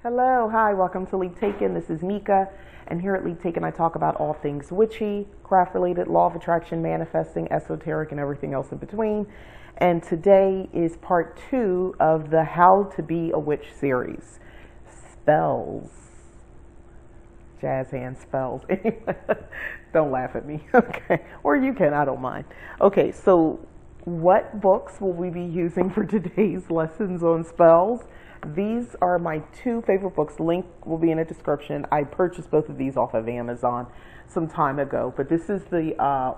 Hello, hi, welcome to Leap Taken. This is Mika, and here at Leap Taken, I talk about all things witchy, craft-related, law of attraction, manifesting, esoteric, and everything else in between. And today is part 2 of the How to Be a Witch series. Spells. Jazz hand spells. Don't laugh at me, okay? Or you can, I don't mind. Okay, so what books will we be using for today's lessons on spells? These are my 2 favorite books. Link will be in the description. I purchased both of these off of Amazon some time ago. But this is the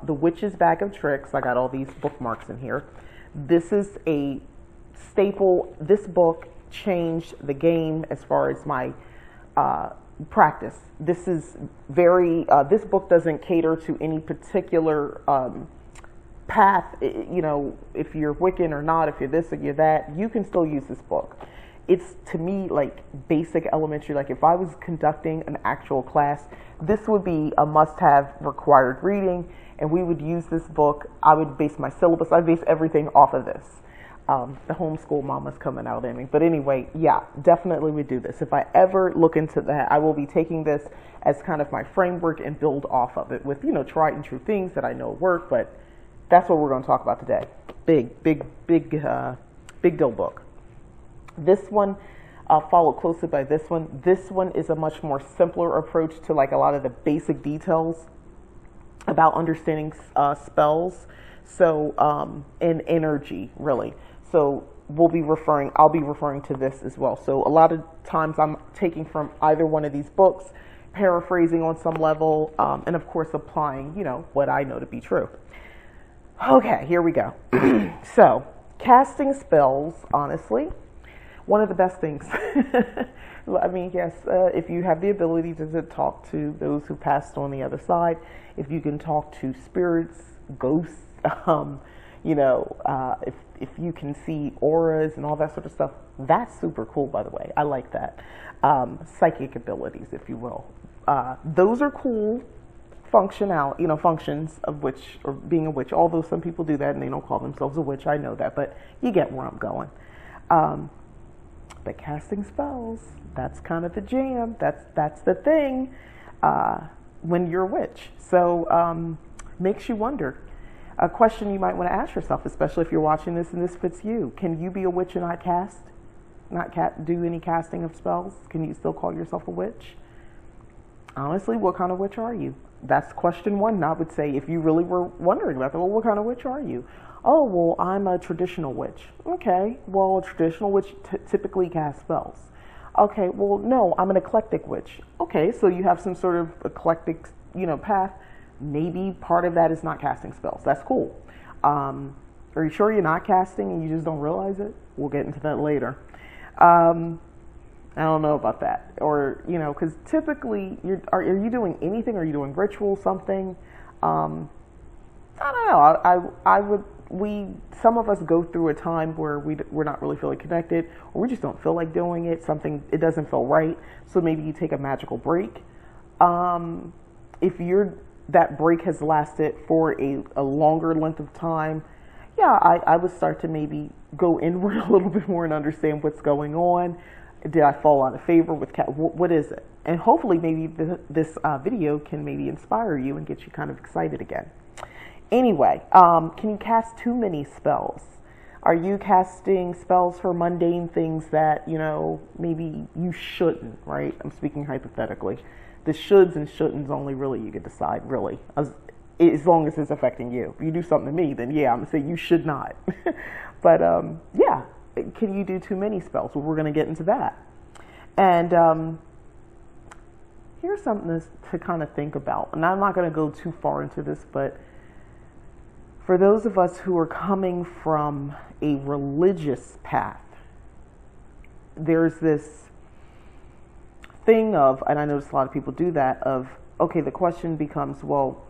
Witch's Bag of Tricks. I got all these bookmarks in here. This is a staple. This book changed the game as far as my practice. This is very. This book doesn't cater to any particular path. You know, if you're Wiccan or not, if you're this or you're that, you can still use this book. It's, to me, like basic elementary. Like if I was conducting an actual class, this would be a must-have required reading, and we would use this book. I would base my syllabus, I base everything off of this. The homeschool mama's coming out in me. But anyway, yeah, definitely would do this. If I ever look into that, I will be taking this as kind of my framework and build off of it with, tried and true things that I know work, but that's what we're going to talk about today. Big deal book. This one, followed closely by this one. This one is a much more simpler approach to like a lot of the basic details about understanding spells. So, and energy, really. So I'll be referring to this as well. So a lot of times I'm taking from either one of these books, paraphrasing on some level, and of course applying, what I know to be true. Okay, here we go. So casting spells, honestly, one of the best things. I mean, yes, if you have the ability to talk to those who passed on the other side, if you can talk to spirits, ghosts, if you can see auras and all that sort of stuff, that's super cool, by the way. I like that. Psychic abilities, if you will. Those are cool functions of witch, or being a witch, although some people do that and they don't call themselves a witch. I know that, but you get where I'm going. But casting spells, that's kind of the jam. That's the thing when you're a witch. So makes you wonder. A question you might want to ask yourself, especially if you're watching this and this fits you: can you be a witch and not do any casting of spells? Can you still call yourself a witch? Honestly, what kind of witch are you? That's question 1. I would say, if you really were wondering about that, well, what kind of witch are you? Oh, well, I'm a traditional witch. Okay, well, a traditional witch typically casts spells. Okay, well, no, I'm an eclectic witch. Okay, so you have some sort of eclectic, path. Maybe part of that is not casting spells. That's cool. Are you sure you're not casting and you just don't realize it? We'll get into that later. I don't know about that. Or, because typically, are you doing anything? Are you doing ritual, something? I don't know. Some of us go through a time where we're not really feeling connected, or we just don't feel like doing it. It doesn't feel right. So maybe you take a magical break. If that break has lasted for a longer length of time, yeah, I would start to maybe go inward a little bit more and understand what's going on. Did I fall out of favor with what is it? And hopefully maybe this video can maybe inspire you and get you kind of excited again. Anyway, can you cast too many spells? Are you casting spells for mundane things that, maybe you shouldn't, right? I'm speaking hypothetically. The shoulds and shouldn'ts only really you can decide, really, as long as it's affecting you. If you do something to me, then yeah, I'm going to say you should not. But yeah, can you do too many spells? Well, we're going to get into that. And here's something to kind of think about. And I'm not going to go too far into this, but for those of us who are coming from a religious path, there's this thing of, and I notice a lot of people do that, of, okay, the question becomes, well,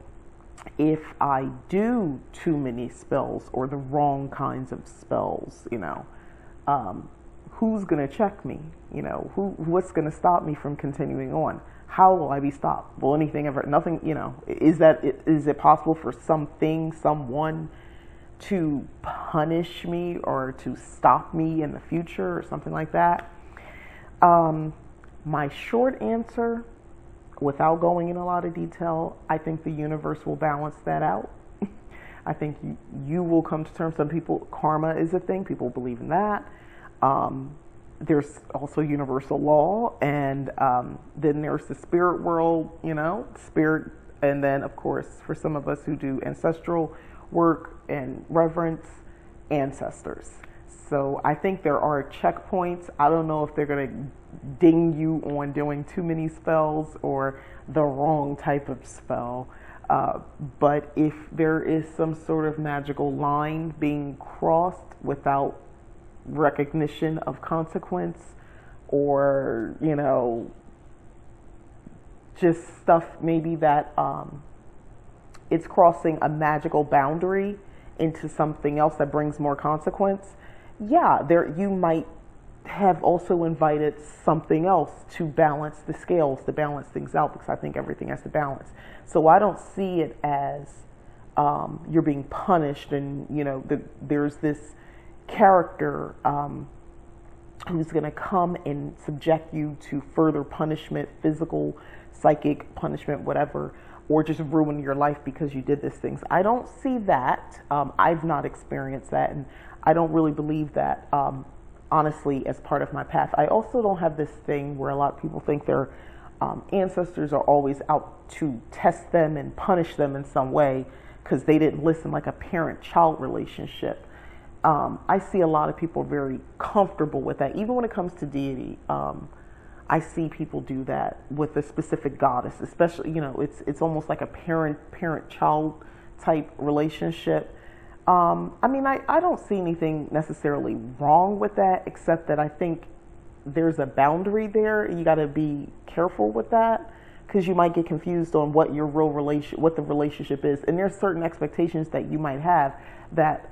if I do too many spells or the wrong kinds of spells, who's going to check me? What's going to stop me from continuing on? How will I be stopped? Will anything ever, nothing, is it possible for someone to punish me or to stop me in the future or something like that? My short answer, without going in a lot of detail, I think the universe will balance that out. I think you will come to terms. Some people, karma is a thing. People believe in that. There's also universal law, and then there's the spirit world, spirit. And then, of course, for some of us who do ancestral work and reverence, ancestors. So I think there are checkpoints. I don't know if they're going to ding you on doing too many spells or the wrong type of spell. But if there is some sort of magical line being crossed without recognition of consequence, or, just stuff maybe that it's crossing a magical boundary into something else that brings more consequence, you might have also invited something else to balance the scales, to balance things out, because I think everything has to balance. So I don't see it as you're being punished, and there's this character who's going to come and subject you to further punishment, physical, psychic punishment, whatever, or just ruin your life because you did these things. I don't see that. I've not experienced that, and I don't really believe that, honestly, as part of my path. I also don't have this thing where a lot of people think their ancestors are always out to test them and punish them in some way because they didn't listen, like a parent-child relationship. I see a lot of people very comfortable with that. Even when it comes to deity, I see people do that with a specific goddess, especially, it's almost like a parent-child type relationship. I don't see anything necessarily wrong with that, except that I think there's a boundary there. You got to be careful with that, because you might get confused on what your real what the relationship is. And there's certain expectations that you might have that,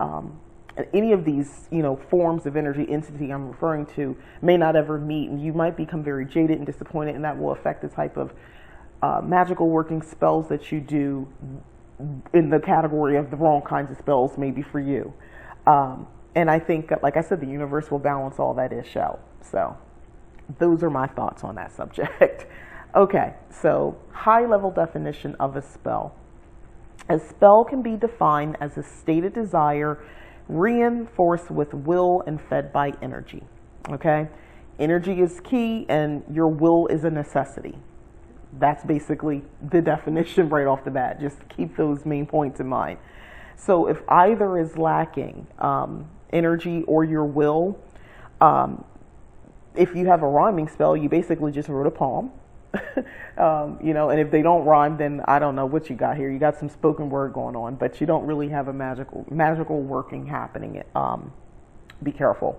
any of these, forms of energy entity I'm referring to may not ever meet, and you might become very jaded and disappointed, and that will affect the type of magical working spells that you do in the category of the wrong kinds of spells, maybe for you. And I think, like I said, the universe will balance all that ish out. So those are my thoughts on that subject. Okay, so high level definition of a spell. A spell can be defined as a stated desire reinforced with will and fed by energy. Okay, energy is key, and your will is a necessity. That's basically the definition right off the bat. Just keep those main points in mind. So if either is lacking, energy or your will, if you have a rhyming spell, you basically just wrote a poem. And if they don't rhyme, then I don't know what you got here. You got some spoken word going on, but you don't really have a magical working happening. Be careful.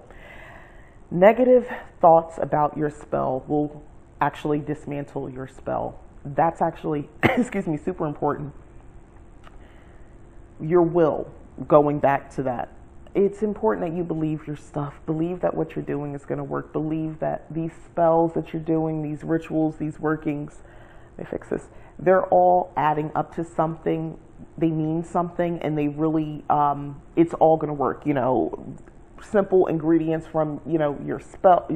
Negative thoughts about your spell will actually dismantle your spell. That's actually, super important. Your will, going back to that. It's important that you believe your stuff. Believe that what you're doing is going to work. Believe that these spells that you're doing, these rituals, these workings, let me fix this, they're all adding up to something. They mean something, and they really, it's all going to work. Simple ingredients from, your spell,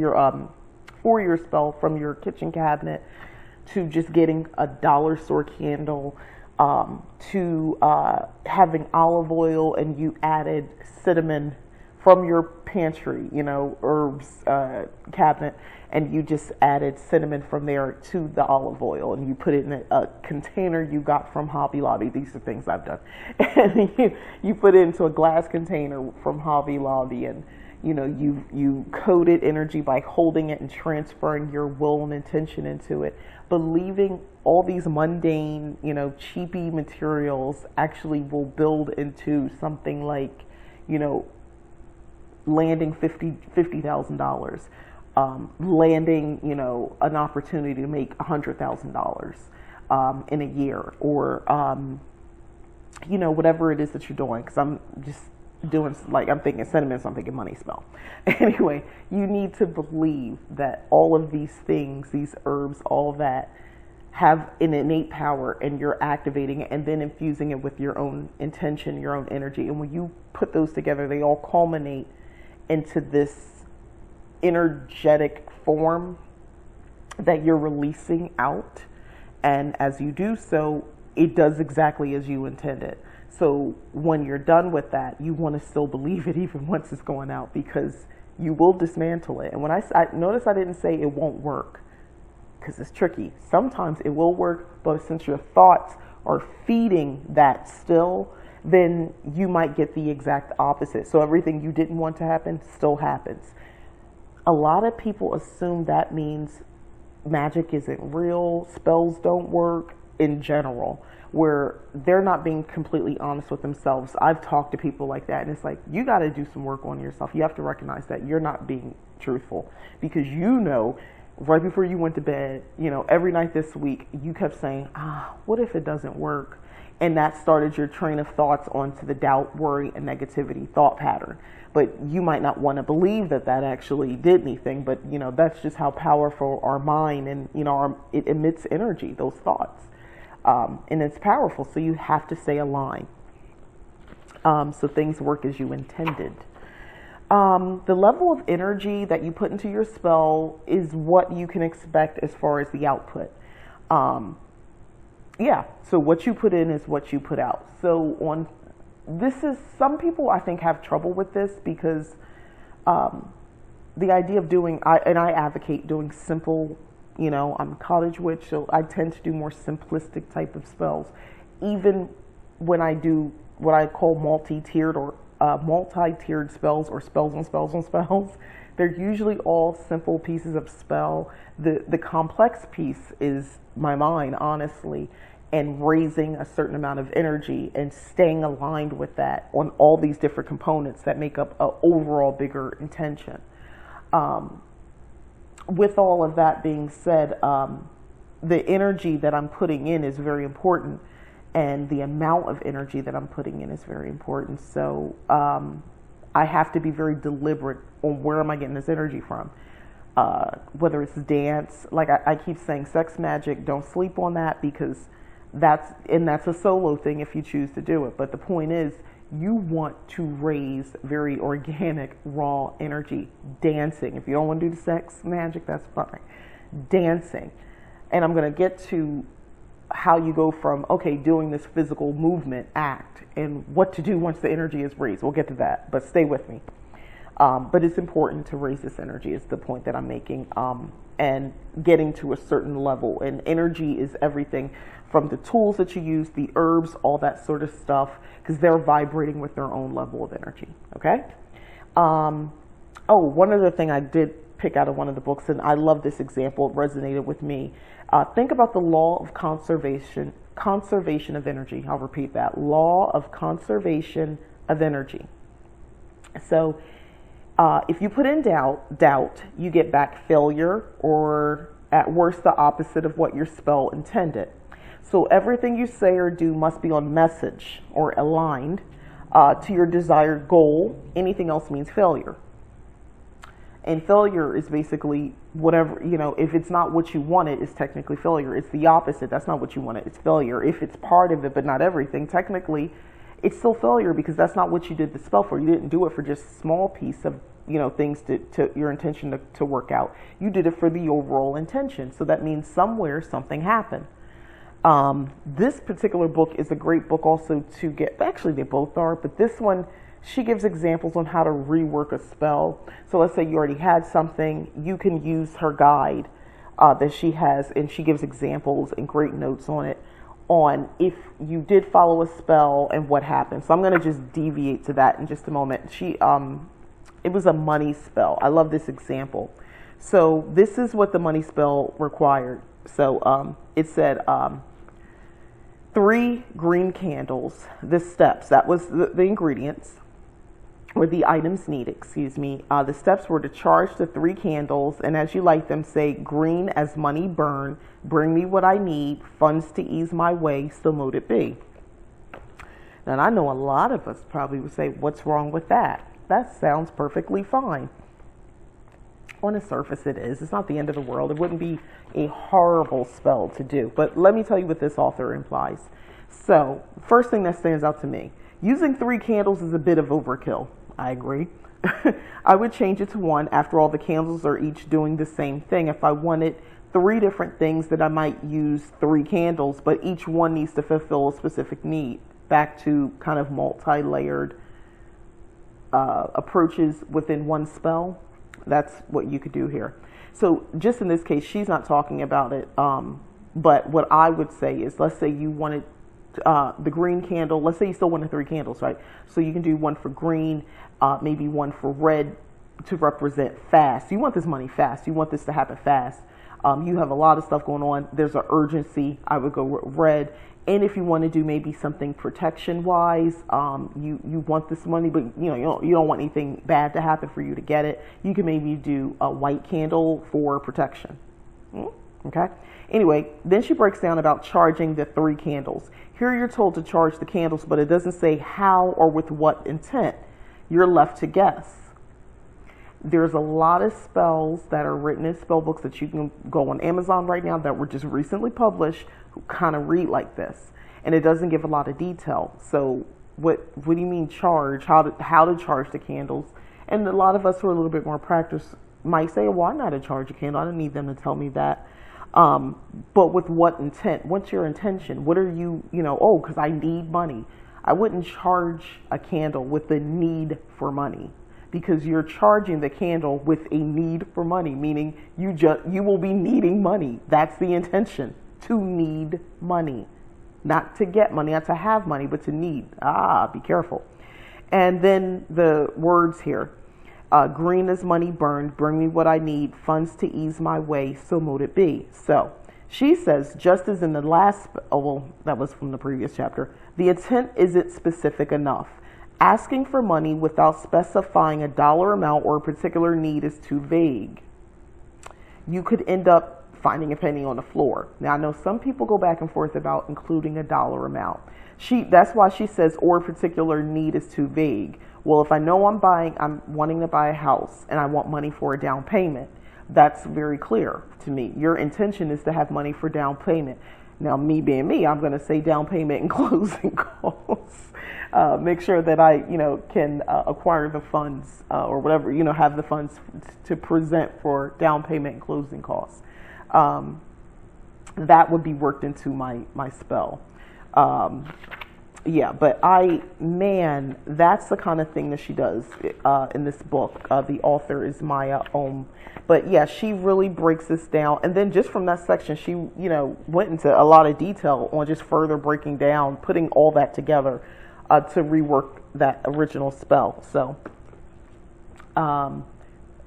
for your spell, from your kitchen cabinet to just getting a dollar store candle, to having olive oil, and you added cinnamon from your pantry, herbs cabinet, and you just added cinnamon from there to the olive oil, and you put it in a container you got from Hobby Lobby. These are things I've done. And you put it into a glass container from Hobby Lobby, and you coded energy by holding it and transferring your will and intention into it. Believing all these mundane, cheapy materials actually will build into something like, landing $50,000, landing, an opportunity to make $100,000 in a year, or, whatever it is that you're doing. Because I'm just doing, I'm thinking cinnamon, so I'm thinking money spell. Anyway, you need to believe that all of these things, these herbs, all that, have an innate power, and you're activating it and then infusing it with your own intention, your own energy. And when you put those together, they all culminate into this energetic form that you're releasing out. And as you do so, it does exactly as you intended. So when you're done with that, you want to still believe it even once it's going out, because you will dismantle it. And when I notice I didn't say it won't work, because it's tricky. Sometimes it will work, but since your thoughts are feeding that still, then you might get the exact opposite. So everything you didn't want to happen still happens. A lot of people assume that means magic isn't real, spells don't work in general, where they're not being completely honest with themselves. I've talked to people like that, and it's like, you got to do some work on yourself. You have to recognize that you're not being truthful, because you know right before you went to bed, every night this week, you kept saying, what if it doesn't work? And that started your train of thoughts onto the doubt, worry, and negativity thought pattern. But you might not want to believe that actually did anything, but that's just how powerful our mind and it emits energy, those thoughts, and it's powerful. So you have to stay aligned, so things work as you intended. The level of energy that you put into your spell is what you can expect as far as the output. So what you put in is what you put out. So some people I think have trouble with this, because the idea of I advocate doing simple, I'm a cottage witch, so I tend to do more simplistic type of spells. Even when I do what I call multi-tiered or multi-tiered spells, or spells on spells on spells, they're usually all simple pieces of spell. The complex piece is my mind, honestly, and raising a certain amount of energy and staying aligned with that on all these different components that make up an overall bigger intention. With all of that being said, the energy that I'm putting in is very important, and the amount of energy that I'm putting in is very important. So I have to be very deliberate on where am I getting this energy from. Whether it's dance, like I keep saying, sex magic, don't sleep on that, because that's a solo thing if you choose to do it. But the point is, you want to raise very organic, raw energy. Dancing. If you don't want to do the sex magic, that's fine. Dancing. And I'm going to get to how you go from, doing this physical movement act and what to do once the energy is raised. We'll get to that, but stay with me. But it's important to raise this energy, is the point that I'm making, and getting to a certain level. And energy is everything from the tools that you use, the herbs, all that sort of stuff, because they're vibrating with their own level of energy. Okay. One other thing I did pick out of one of the books, and I love this example, it resonated with me. Think about the law of conservation of energy. I'll repeat that. Law of conservation of energy. So if you put in doubt, you get back failure, or at worst, the opposite of what your spell intended. So everything you say or do must be on message or aligned to your desired goal. Anything else means failure. And failure is basically whatever, if it's not what you wanted, it's technically failure. It's the opposite. That's not what you wanted. It's failure. If it's part of it, but not everything, technically, it's still failure, because that's not what you did the spell for. You didn't do it for just a small piece of, things to your intention to work out. You did it for the overall intention. So that means somewhere something happened. This particular book is a great book also to get, actually they both are, but this one, she gives examples on how to rework a spell. So let's say you already had something, you can use her guide that she has, and she gives examples and great notes on it, on if you did follow a spell and what happened. So I'm going to just deviate to that in just a moment. It was a money spell. I love this example. So this is what the money spell required. So it said 3 green candles, the steps, that was the ingredients, or the items needed, excuse me. The steps were to charge the 3 candles, and as you light them, say, green as money burn, bring me what I need, funds to ease my way, so mote it be. Now, I know a lot of us probably would say, what's wrong with that? That sounds perfectly fine. On the surface it is. It's not the end of the world. It wouldn't be a horrible spell to do. But let me tell you what this author implies. So, first thing that stands out to me, using 3 candles is a bit of overkill. I agree. I would change it to 1. After all, the candles are each doing the same thing. If I wanted three different things that I might use three candles, but each one needs to fulfill a specific need. Back to kind of multi-layered approaches within one spell. That's what you could do here. So just in this case, she's not talking about it. But what I would say is, let's say you wanted the green candle. Let's say you still wanted three candles, right? So you can do one for green, maybe one for red to represent fast. You want this money fast. You want this to happen fast. You have a lot of stuff going on. There's an urgency. I would go with red. And if you want to do maybe something protection wise, you want this money, but you don't want anything bad to happen for you to get it. You can maybe do a white candle for protection. Okay. Anyway, then she breaks down about charging the three candles. Here you're told to charge the candles, but it doesn't say how or with what intent. You're left to guess. There's a lot of spells that are written in spell books that you can go on Amazon right now that were just recently published who kind of read like this. And it doesn't give a lot of detail. So what do you mean charge? How to charge the candles? And a lot of us who are a little bit more practiced might say, why not to charge a candle? I don't need them to tell me that. But with what intent? What's your intention? What are you, because I need money. I wouldn't charge a candle with the need for money, because you're charging the candle with a need for money, meaning you will be needing money. That's the intention, to need money, not to get money, not to have money, but to need. Be careful. And then the words here, green as money burned, bring me what I need, funds to ease my way, so mote it be. So she says, just as in the last, that was from the previous chapter, the intent isn't specific enough. Asking for money without specifying a dollar amount or a particular need is too vague. You could end up finding a penny on the floor. Now, I know some people go back and forth about including a dollar amount. That's why she says, or a particular need is too vague. Well, if I know I'm wanting to buy a house and I want money for a down payment, that's very clear to me. Your intention is to have money for down payment. Now, me being me, I'm going to say down payment and closing costs. Make sure that I, can acquire the funds or whatever, have the funds to present for down payment and closing costs. That would be worked into my spell. Yeah, but that's the kind of thing that she does in this book. The author is Maya Ohm. But yeah, she really breaks this down. And then just from that section, she, went into a lot of detail on just further breaking down, putting all that together to rework that original spell. So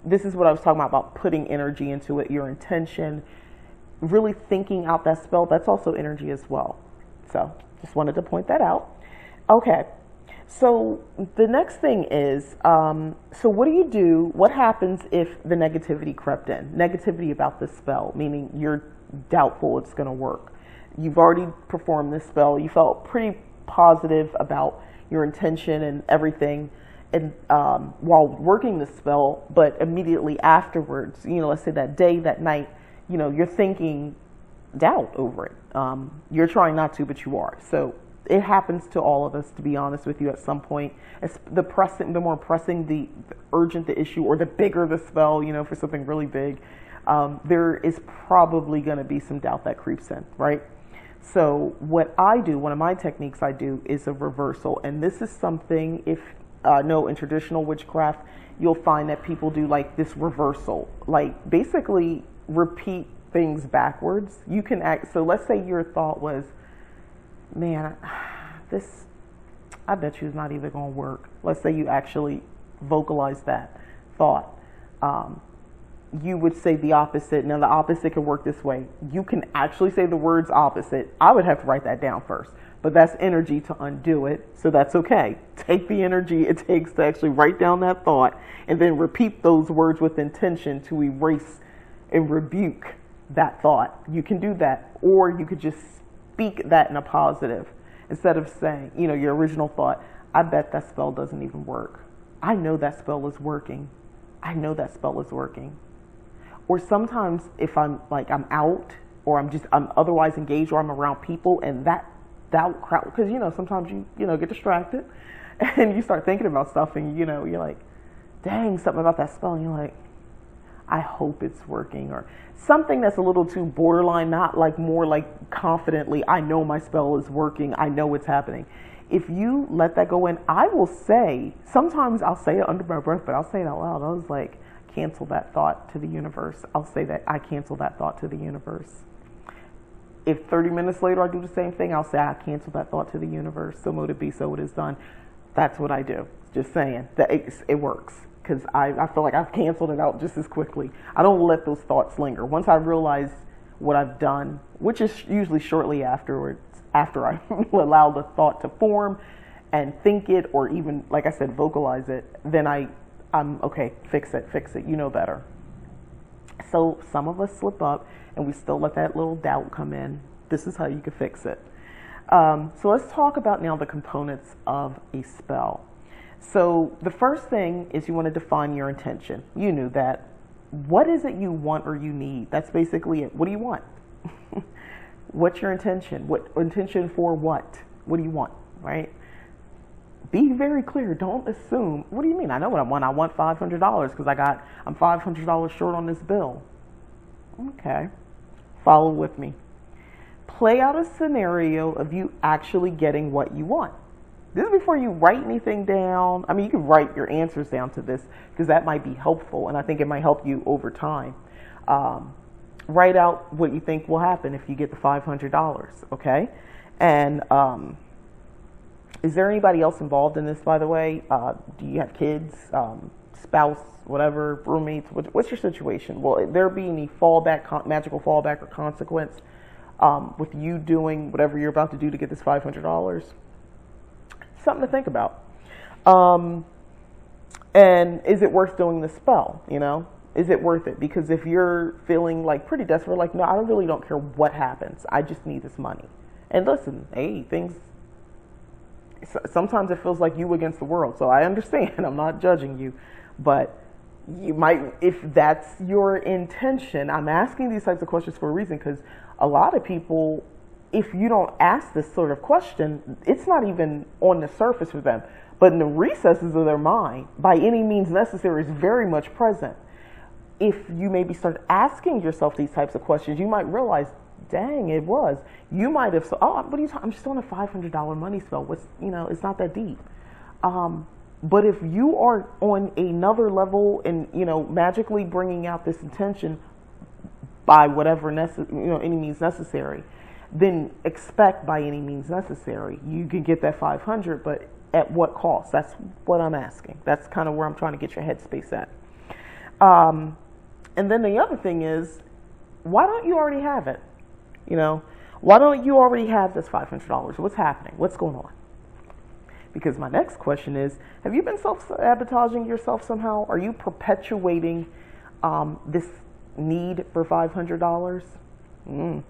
this is what I was talking about putting energy into it, your intention, really thinking out that spell. That's also energy as well. So just wanted to point that out. Okay, so the next thing is, so what do you do? What happens if the negativity crept in? Negativity about this spell, meaning you're doubtful it's going to work. You've already performed this spell. You felt pretty positive about your intention and everything, and while working the spell, but immediately afterwards, let's say that day, that night, you're thinking doubt over it. You're trying not to, but you are. So it happens to all of us, to be honest with you, at some point. It's the more pressing, the urgent the issue, or the bigger the spell, for something really big, there is probably going to be some doubt that creeps in, right? So what I do, one of my techniques I do, is a reversal. And this is something, if know in traditional witchcraft, you'll find that people do like this reversal, like basically repeat things backwards. You can act, so let's say your thought was, man, I bet you it's not even going to work. Let's say you actually vocalize that thought. You would say the opposite. Now the opposite can work this way. You can actually say the words opposite. I would have to write that down first, but that's energy to undo it. So that's okay. Take the energy it takes to actually write down that thought and then repeat those words with intention to erase and rebuke that thought. You can do that, or you could just speak that in a positive instead of saying, your original thought, I bet that spell doesn't even work. I know that spell is working. I know that spell is working. Or sometimes if I'm out, or I'm otherwise engaged, or I'm around people, and that crowd, because sometimes you get distracted and you start thinking about stuff, and you're like, dang, something about that spell, and you're like, I hope it's working, or something that's a little too borderline, not like more like confidently, I know my spell is working, I know it's happening. If you let that go in, I will say, sometimes I'll say it under my breath, but I'll say it out loud. I was like, cancel that thought to the universe. I'll say that I cancel that thought to the universe. If 30 minutes later I do the same thing, I'll say I cancel that thought to the universe. So mote it be, so it is done. That's what I do. Just saying that it works, because I feel like I've canceled it out just as quickly. I don't let those thoughts linger. Once I realize what I've done, which is usually shortly afterwards, after I allow the thought to form and think it, or even, like I said, vocalize it, then I'm okay, fix it, you know better. So some of us slip up and we still let that little doubt come in. This is how you can fix it. So let's talk about now the components of a spell. So the first thing is you want to define your intention. You knew that. What is it you want or you need? That's basically it. What do you want? What's your intention? What intention for what? What do you want, right? Be very clear. Don't assume. What do you mean? I know what I want. I want $500 because I'm $500 short on this bill. Okay. Follow with me. Play out a scenario of you actually getting what you want. This is before you write anything down. I mean, you can write your answers down to this because that might be helpful, and I think it might help you over time. Write out what you think will happen if you get the $500, okay? And is there anybody else involved in this, by the way? Do you have kids, spouse, whatever, roommates? What's your situation? Will there be any fallback, magical fallback or consequence with you doing whatever you're about to do to get this $500? Something to think about. And is it worth doing the spell, you know? Is it worth it? Because if you're feeling like pretty desperate, like, no, I really don't care what happens. I just need this money. And listen, hey, sometimes it feels like you against the world. So I understand. I'm not judging you. But you might, if that's your intention, I'm asking these types of questions for a reason, because a lot of people, if you don't ask this sort of question, it's not even on the surface for them. But in the recesses of their mind, by any means necessary, is very much present. If you maybe start asking yourself these types of questions, you might realize, dang, it was. You might have, what are you talking? I'm just on a $500 money spell. It's not that deep. But if you are on another level and, magically bringing out this intention by whatever, any means necessary, then expect by any means necessary. You can get that 500, but at what cost? That's what I'm asking. That's kind of where I'm trying to get your headspace at. And then the other thing is, why don't you already have it? Why don't you already have this $500? What's happening? What's going on? Because my next question is, have you been self-sabotaging yourself somehow? Are you perpetuating this need for $500?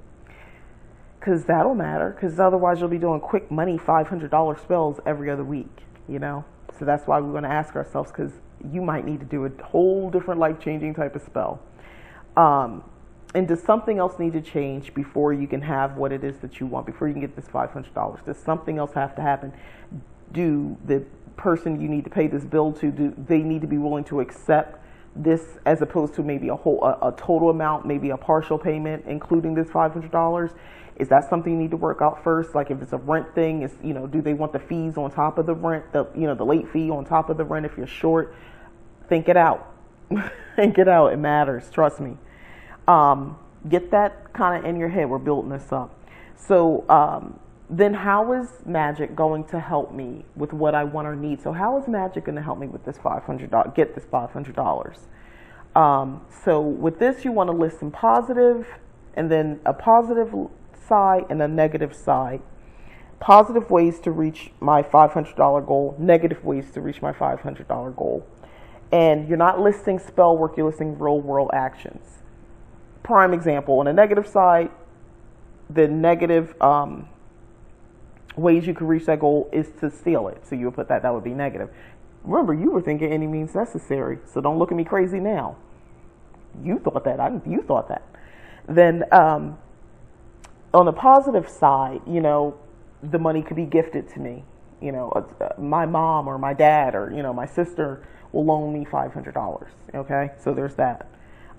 Because that'll matter, because otherwise you'll be doing quick money $500 spells every other week, So that's why we want to ask ourselves, because you might need to do a whole different life-changing type of spell. And does something else need to change before you can have what it is that you want, before you can get this $500? Does something else have to happen? Do the person you need to pay this bill to, do they need to be willing to accept this as opposed to maybe a total amount, maybe a partial payment, including this $500? Is that something you need to work out first? Like if it's a rent thing, do they want the fees on top of the rent, the late fee on top of the rent if you're short? Think it out. Think it out. It matters. Trust me. Get that kind of in your head. We're building this up. So then how is magic going to help me with what I want or need? So how is magic going to help me with this $500? Get this $500. So with this, you want to list some positive, and then a positive side and a negative side. Positive ways to reach my $500 goal, negative ways to reach my $500 goal. And you're not listing spell work, you're listing real world actions. Prime example, on the negative side, the negative ways you could reach that goal is to steal it. So you would put that would be negative. Remember, you were thinking any means necessary, so don't look at me crazy now. You thought that. You thought that. Then on the positive side, the money could be gifted to me. My mom or my dad or, my sister will loan me $500. Okay, so there's that.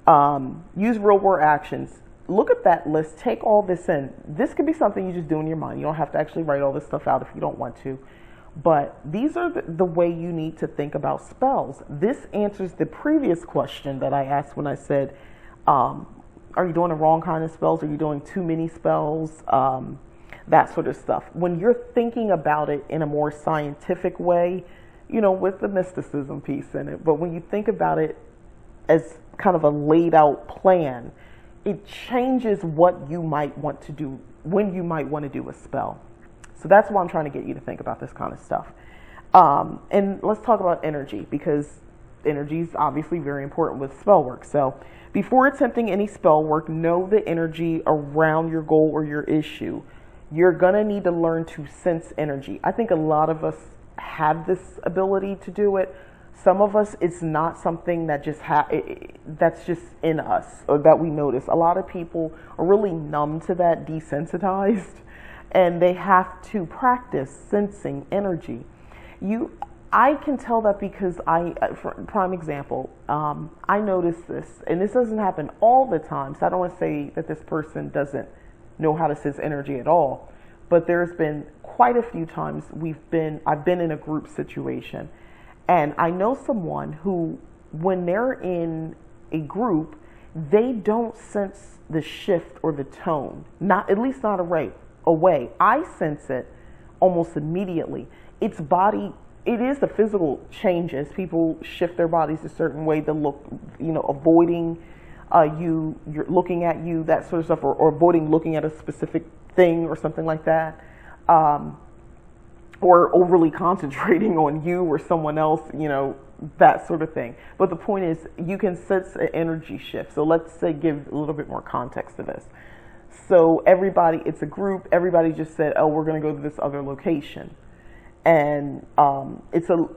Use real world actions. Look at that list. Take all this in. This could be something you just do in your mind. You don't have to actually write all this stuff out if you don't want to. But these are the way you need to think about spells. This answers the previous question that I asked when I said, are you doing the wrong kind of spells? Are you doing too many spells? That sort of stuff. When you're thinking about it in a more scientific way, you know, with the mysticism piece in it, but when you think about it as kind of a laid out plan, it changes what you might want to do, when you might want to do a spell. So that's why I'm trying to get you to think about this kind of stuff. And let's talk about energy, because energy is obviously very important with spell work. So before attempting any spell work, know the energy around your goal or your issue. You're going to need to learn to sense energy. I think a lot of us have this ability to do it. Some of us, it's not something that just that's just in us or that we notice. A lot of people are really numb to that, desensitized, and they have to practice sensing energy. I can tell that because for prime example, I notice this, and this doesn't happen all the time, so I don't want to say that this person doesn't know how to sense energy at all, but there's been quite a few times I've been in a group situation. And I know someone who, when they're in a group, they don't sense the shift or the tone, at least not away. I sense it almost immediately. It is the physical changes. People shift their bodies a certain way. They look, avoiding you're looking at you, that sort of stuff, or avoiding looking at a specific thing or something like that. Or overly concentrating on you or someone else, that sort of thing. But the point is, you can sense an energy shift. So let's say, give a little bit more context to this. So it's a group, everybody just said, oh, we're going to go to this other location. And it's a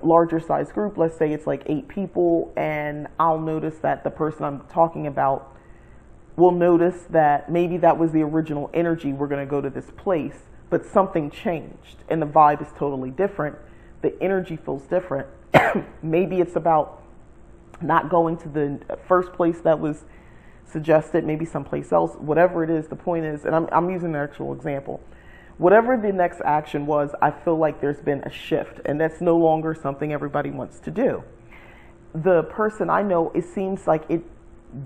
larger size group. Let's say it's like 8 people, and I'll notice that the person I'm talking about will notice that maybe that was the original energy, we're going to go to this place. But something changed and the vibe is totally different. The energy feels different. Maybe it's about not going to the first place that was suggested, maybe someplace else, whatever it is. The point is, and I'm using an actual example, whatever the next action was, I feel like there's been a shift, and that's no longer something everybody wants to do. The person I know, it seems like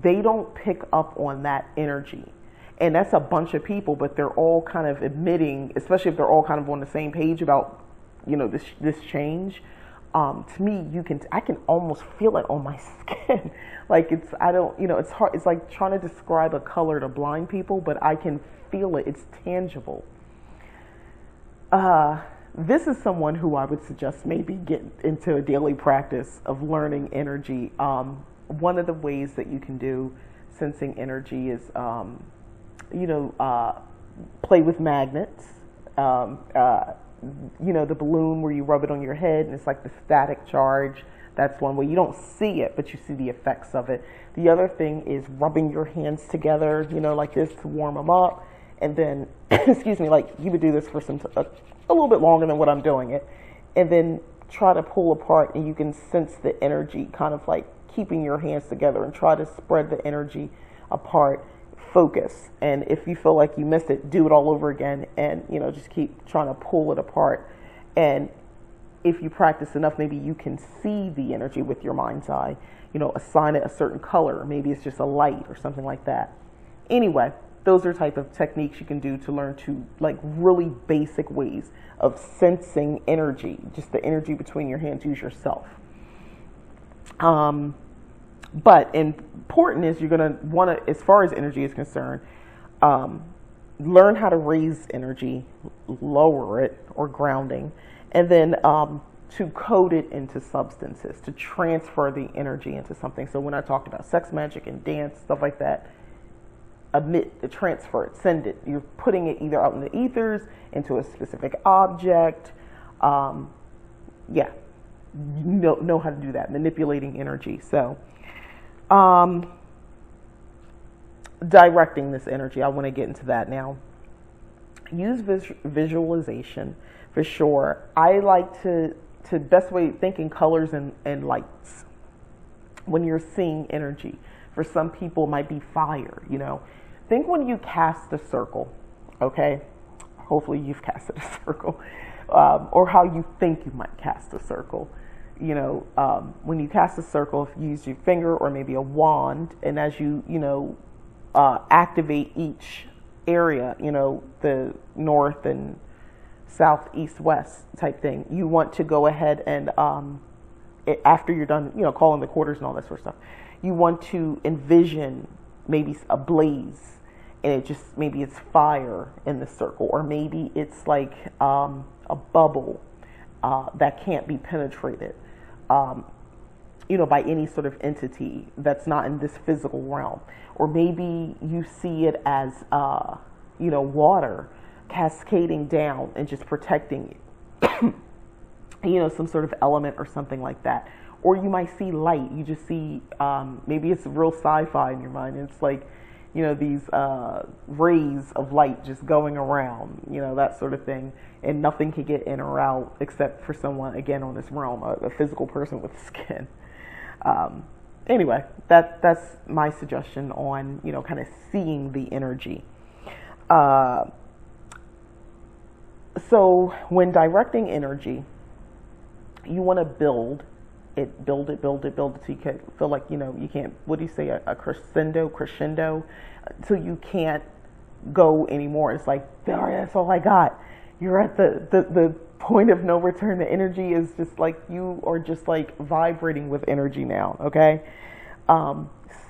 they don't pick up on that energy. And that's a bunch of people, but they're all kind of admitting, especially if they're all kind of on the same page about, this change. To me, I can almost feel it on my skin. Like it's hard. It's like trying to describe a color to blind people, but I can feel it. It's tangible. This is someone who I would suggest maybe get into a daily practice of learning energy. One of the ways that you can do sensing energy is, play with magnets. The balloon where you rub it on your head and it's like the static charge. That's one way. You don't see it, but you see the effects of it. The other thing is rubbing your hands together, like this to warm them up. And then, excuse me, like you would do this for a little bit longer than what I'm doing it. And then try to pull apart, and you can sense the energy kind of like keeping your hands together, and try to spread the energy apart. Focus, and if you feel like you missed it, do it all over again, and just keep trying to pull it apart. And if you practice enough, maybe you can see the energy with your mind's eye, assign it a certain color. Maybe it's just a light or something like that. Anyway, those are type of techniques you can do to learn to, like, really basic ways of sensing energy, just the energy between your hands. Use yourself. But important is, you're going to want to, as far as energy is concerned, learn how to raise energy, lower it, or grounding, and then to code it into substances, to transfer the energy into something. So when I talked about sex magic and dance, stuff like that, transfer it, send it. You're putting it either out in the ethers, into a specific object. Know how to do that, manipulating energy. So directing this energy, I want to get into that now. Use visualization for sure. I like to best way, think in colors and lights when you're seeing energy. For some people, it might be fire, you know. Think when you cast a circle, okay? Hopefully you've casted a circle, or how you think you might cast a circle. You know, when you cast a circle, if you use your finger or maybe a wand, and as you, activate each area, you know, the north and south, east, west type thing, you want to go ahead and, after you're done, you know, calling the quarters and all that sort of stuff, you want to envision maybe a blaze, and it just, maybe it's fire in the circle, or maybe it's like a bubble that can't be penetrated, you know, by any sort of entity that's not in this physical realm. Or maybe you see it as, you know, water cascading down and just protecting you, you know, some sort of element or something like that. Or you might see light. You just see, maybe it's real sci-fi in your mind. It's like, you know, these rays of light just going around, you know, that sort of thing. And nothing can get in or out except for someone, again, on this realm, a physical person with skin. Anyway, that's my suggestion on, you know, kind of seeing the energy. So when directing energy, you want to build it till you can feel like, you know, you can't, what do you say, a crescendo, so you can't go anymore. It's like, that's all I got. You're at the point of no return. The energy is just like, you are just like vibrating with energy now, okay?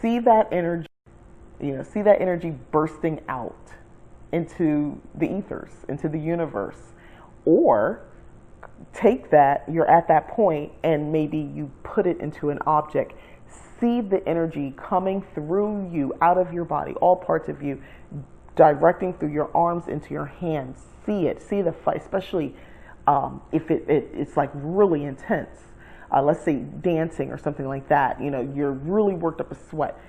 See that energy, you know, see that energy bursting out into the ethers, into the universe. Or take that, you're at that point, and maybe you put it into an object. See the energy coming through you, out of your body, all parts of you, directing through your arms into your hands. See it, see the fight, especially if it's like really intense. Let's say dancing or something like that. You know, you're really worked up a sweat.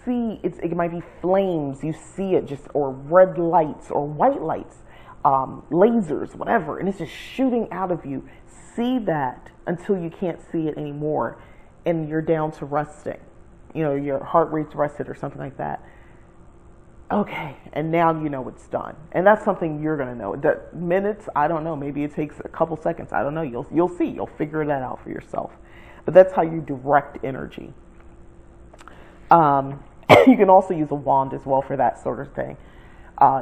See, it might be flames. You see it just, or red lights or white lights, lasers, whatever, and it's just shooting out of you. See that until you can't see it anymore, and you're down to resting. You know, your heart rate's rested or something like that. Okay, and now you know it's done, and that's something you're gonna know. The minutes, I don't know. Maybe it takes a couple seconds. I don't know. You'll see. You'll figure that out for yourself. But that's how you direct energy. You can also use a wand as well for that sort of thing.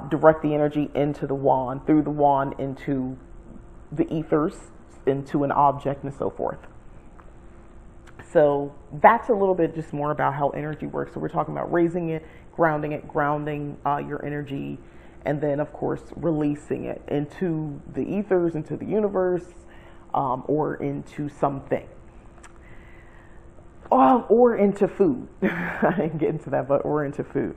Direct the energy into the wand, through the wand into the ethers, into an object, and so forth. So that's a little bit just more about how energy works. So we're talking about raising it, grounding your energy, and then of course releasing it into the ethers, into the universe, or into something. Or into food. I didn't get into that, or into food.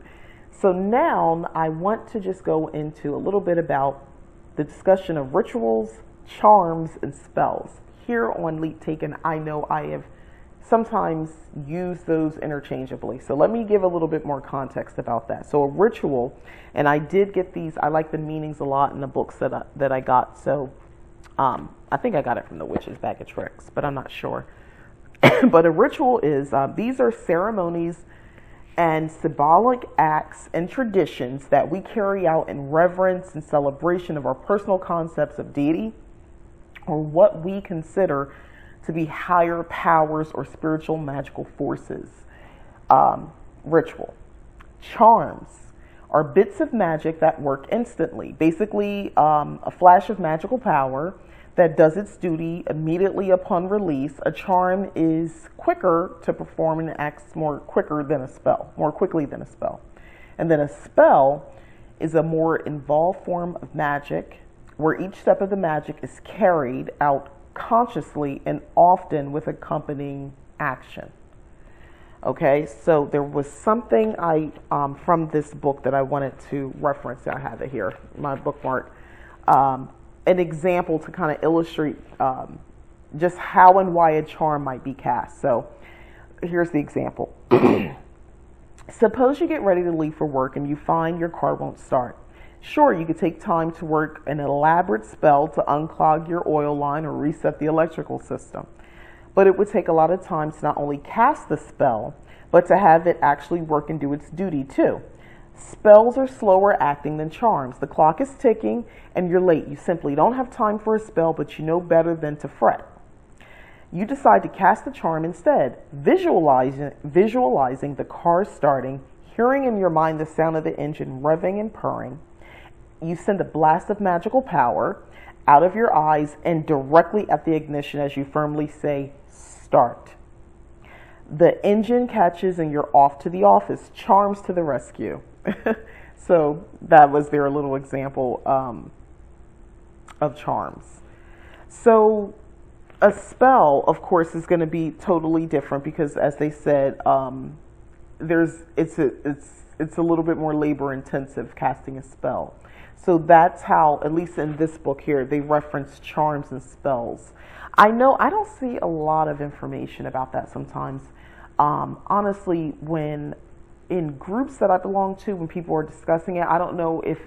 So now I want to just go into a little bit about the discussion of rituals, charms, and spells. Here on Leap Taken, I know I have sometimes used those interchangeably. So let me give a little bit more context about that. So a ritual, and I did get these, I like the meanings a lot in the books that I got. So I think I got it from the Witch's Bag of Tricks, but I'm not sure. But a ritual is, these are ceremonies and symbolic acts and traditions that we carry out in reverence and celebration of our personal concepts of deity, or what we consider to be higher powers or spiritual magical forces. Ritual. Charms are bits of magic that work instantly. Basically, a flash of magical power that does its duty immediately upon release. A charm is quicker to perform and acts more quickly than a spell. And then a spell is a more involved form of magic, where each step of the magic is carried out consciously and often with accompanying action. Okay, so there was something from this book that I wanted to reference. I have it here, my bookmark. An example to kind of illustrate just how and why a charm might be cast. So here's the example. Suppose you get ready to leave for work and you find your car won't start. Sure, you could take time to work an elaborate spell to unclog your oil line or reset the electrical system. But it would take a lot of time to not only cast the spell, but to have it actually work and do its duty too. Spells are slower acting than charms. The clock is ticking and you're late. You simply don't have time for a spell, but you know better than to fret. You decide to cast the charm instead, visualizing the car starting, hearing in your mind the sound of the engine revving and purring. You send a blast of magical power out of your eyes and directly at the ignition as you firmly say, start. The engine catches and you're off to the office. Charms to the rescue. So that was their little example of charms. So a spell, of course, is going to be totally different because, as they said, it's a little bit more labor intensive casting a spell. So that's how, at least in this book here, they reference charms and spells. I know I don't see a lot of information about that sometimes. Honestly, when in groups that I belong to, when people are discussing it, I don't know if,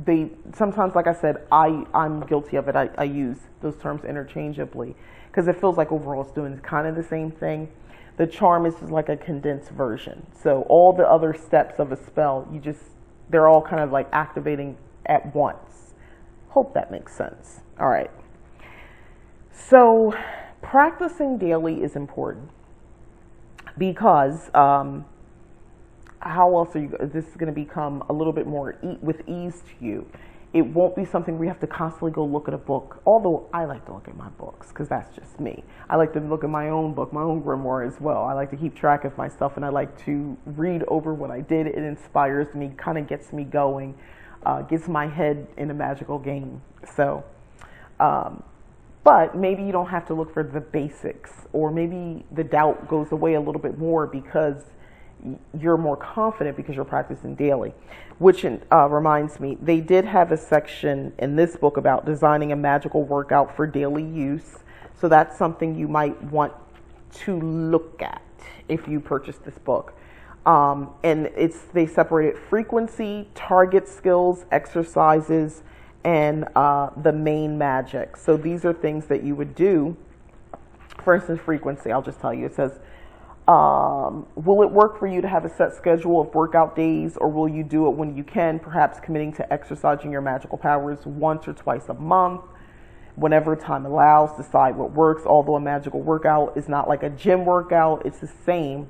they sometimes, like I said, I'm guilty of it. I use those terms interchangeably because it feels like overall it's doing kind of the same thing. The charm is just like a condensed version. So all the other steps of a spell, they're all kind of like activating at once. Hope that makes sense. All right. So practicing daily is important because how else this is going to become a little bit more with ease to you. It won't be something where you have to constantly go look at a book, although I like to look at my books because that's just me. I like to look at my own book, my own grimoire as well. I like to keep track of my stuff and I like to read over what I did. It inspires me, kind of gets me going, gets my head in a magical game. So, but maybe you don't have to look for the basics, or maybe the doubt goes away a little bit more because you're more confident because you're practicing daily. Which reminds me, they did have a section in this book about designing a magical workout for daily use. So that's something you might want to look at if you purchase this book. And they separated frequency, target skills, exercises, and the main magic. So these are things that you would do. For instance, frequency, I'll just tell you, it says, will it work for you to have a set schedule of workout days, or will you do it when you can, perhaps committing to exercising your magical powers once or twice a month, whenever time allows? Decide what works. Although a magical workout is not like a gym workout, it's the same,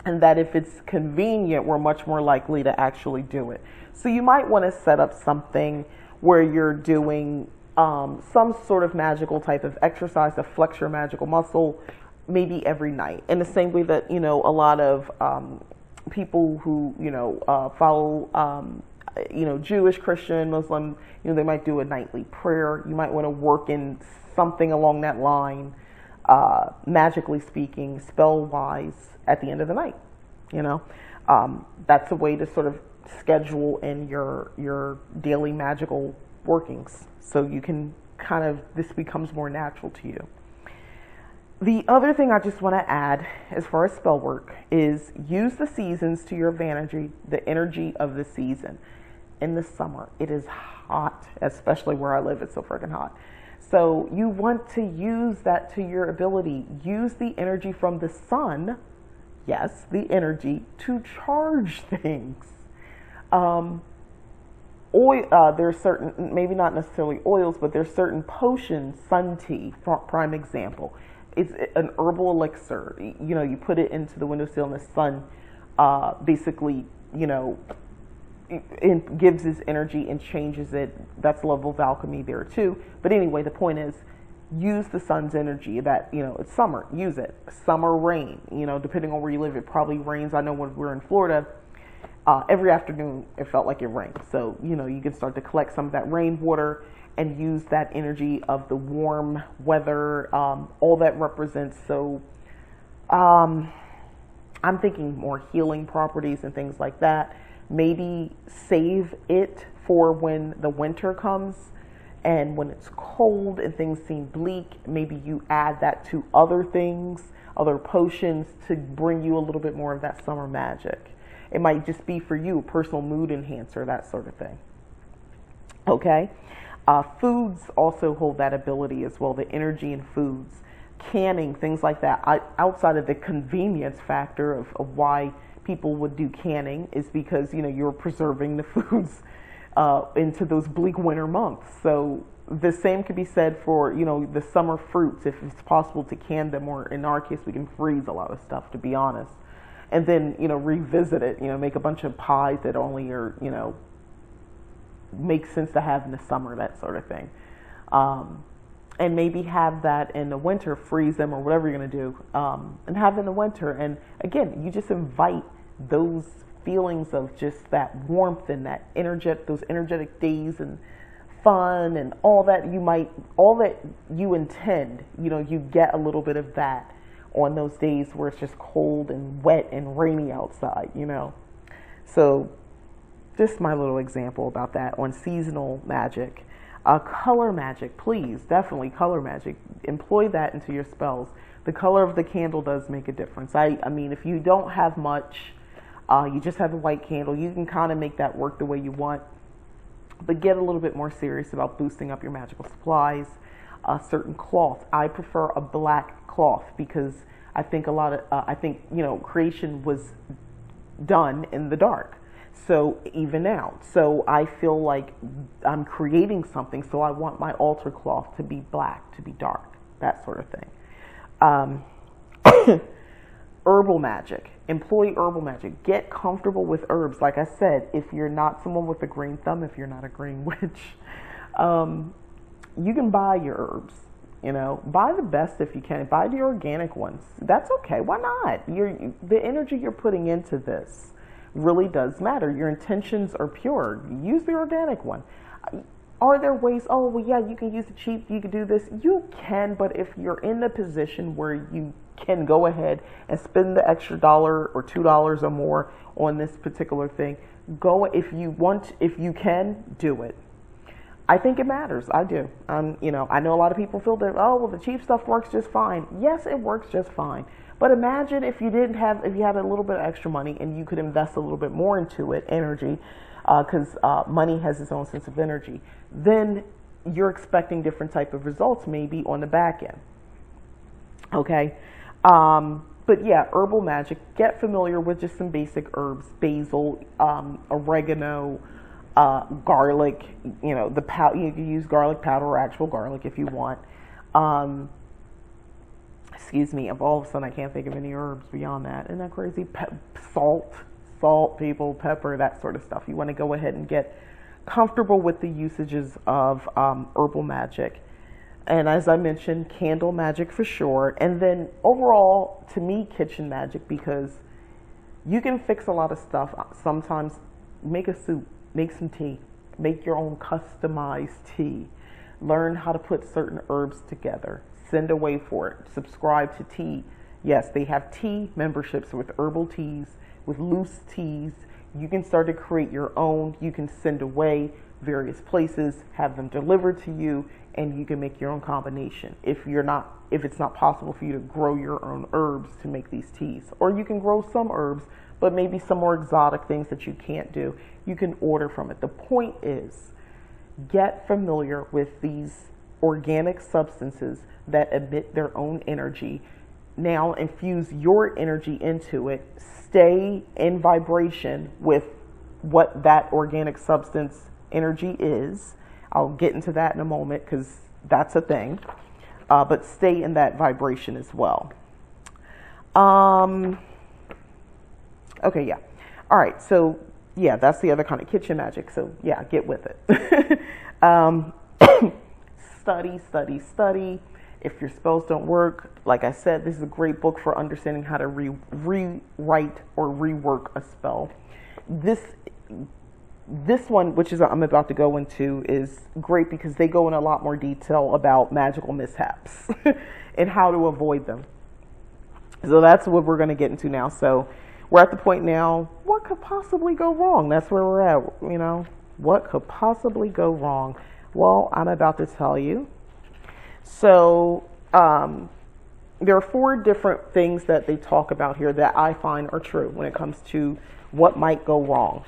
and that if it's convenient, we're much more likely to actually do it. So you might want to set up something where you're doing some sort of magical type of exercise to flex your magical muscle, maybe every night, in the same way that, a lot of people who, follow, Jewish, Christian, Muslim, they might do a nightly prayer. You might want to work in something along that line, magically speaking, spell-wise, at the end of the night. That's a way to sort of schedule in your daily magical workings, so you can this becomes more natural to you. The other thing I just want to add as far as spell work is use the seasons to your advantage, the energy of the season. In the summer, it is hot, especially where I live, it's so freaking hot. So you want to use that to your ability. Use the energy from the sun, yes, the energy, to charge things. There's certain, maybe not necessarily oils, but there's certain potions, sun tea, prime example. It's an herbal elixir. You put it into the windowsill and the sun basically, it gives its energy and changes it. That's a level of alchemy there too. But anyway, the point is, use the sun's energy. That, it's summer, use it. Summer rain, depending on where you live, it probably rains. I know when we're in Florida, every afternoon it felt like it rained. So, you can start to collect some of that rainwater and use that energy of the warm weather, all that represents. So I'm thinking more healing properties and things like that. Maybe save it for when the winter comes and when it's cold and things seem bleak. Maybe you add that to other things, other potions, to bring you a little bit more of that summer magic. It might just be for you, a personal mood enhancer, that sort of thing. Okay? Foods also hold that ability as well, the energy in foods canning, things like that. Outside of the convenience factor of why people would do canning is because, you know, you're preserving the foods into those bleak winter months. So the same could be said for, you know, the summer fruits, if it's possible to can them, or in our case, we can freeze a lot of stuff, to be honest. And then, you know, revisit it, you know, make a bunch of pies that only are, you know, make sense to have in the summer, that sort of thing. And maybe have that in the winter, freeze them or whatever you're going to do, and have in the winter. And again, you just invite those feelings of just that warmth and that those energetic days and fun and all that you intend, you know, you get a little bit of that on those days where it's just cold and wet and rainy outside, you know. So just my little example about that on seasonal magic. Color magic, please, definitely color magic. Employ that into your spells. The color of the candle does make a difference. I mean, if you don't have much, you just have a white candle, you can kind of make that work the way you want. But get a little bit more serious about boosting up your magical supplies. Certain cloth. I prefer a black cloth because I think you know, creation was done in the dark. So even now, so I feel like I'm creating something, so I want my altar cloth to be black, to be dark, that sort of thing. Herbal magic. Employ herbal magic. Get comfortable with herbs. Like I said, if you're not someone with a green thumb, if you're not a green witch, you can buy your herbs. You know, buy the best if you can. Buy the organic ones. That's okay. Why not? The energy you're putting into this really does matter. Your intentions are pure. Use the organic one. Are there ways, oh, well, yeah, you can use the cheap, you can do this. You can, but if you're in the position where you can go ahead and spend the extra $1 or $2 or more on this particular thing, go. If you can, do it. I think it matters. I do. You know, I know a lot of people feel that, oh, well, the cheap stuff works just fine. Yes, it works just fine. But imagine if you had a little bit of extra money and you could invest a little bit more into it, energy, because money has its own sense of energy. Then you're expecting different type of results maybe on the back end. Okay. But yeah, herbal magic, get familiar with just some basic herbs, basil, oregano, garlic, you know, you can use garlic powder or actual garlic if you want. Excuse me, if all of a sudden I can't think of any herbs beyond that. Isn't that crazy? Salt, people, pepper, that sort of stuff. You want to go ahead and get comfortable with the usages of herbal magic. And as I mentioned, candle magic for sure. And then overall, to me, kitchen magic, because you can fix a lot of stuff. Sometimes make a soup, make some tea, make your own customized tea. Learn how to put certain herbs together. Send away for it. Subscribe to tea. Yes, they have tea memberships with herbal teas, with loose teas. You can start to create your own. You can send away various places, have them delivered to you, and you can make your own combination. If it's not possible for you to grow your own herbs to make these teas, or you can grow some herbs, but maybe some more exotic things that you can't do, you can order from it. The point is, get familiar with these organic substances that emit their own energy. Now infuse your energy into it. Stay in vibration with what that organic substance energy is. I'll get into that in a moment because that's a thing. But stay in that vibration as well. Okay, yeah. All right, so yeah, that's the other kind of kitchen magic. So yeah, get with it. Study. If your spells don't work, like I said, this is a great book for understanding how to rewrite or rework a spell. This one, which is I'm about to go into, is great because they go in a lot more detail about magical mishaps and how to avoid them. So that's what we're going to get into now. So we're at the point now, what could possibly go wrong? That's where we're at, you know. What could possibly go wrong? Well, I'm about to tell you. So there are 4 different things that they talk about here that I find are true when it comes to what might go wrong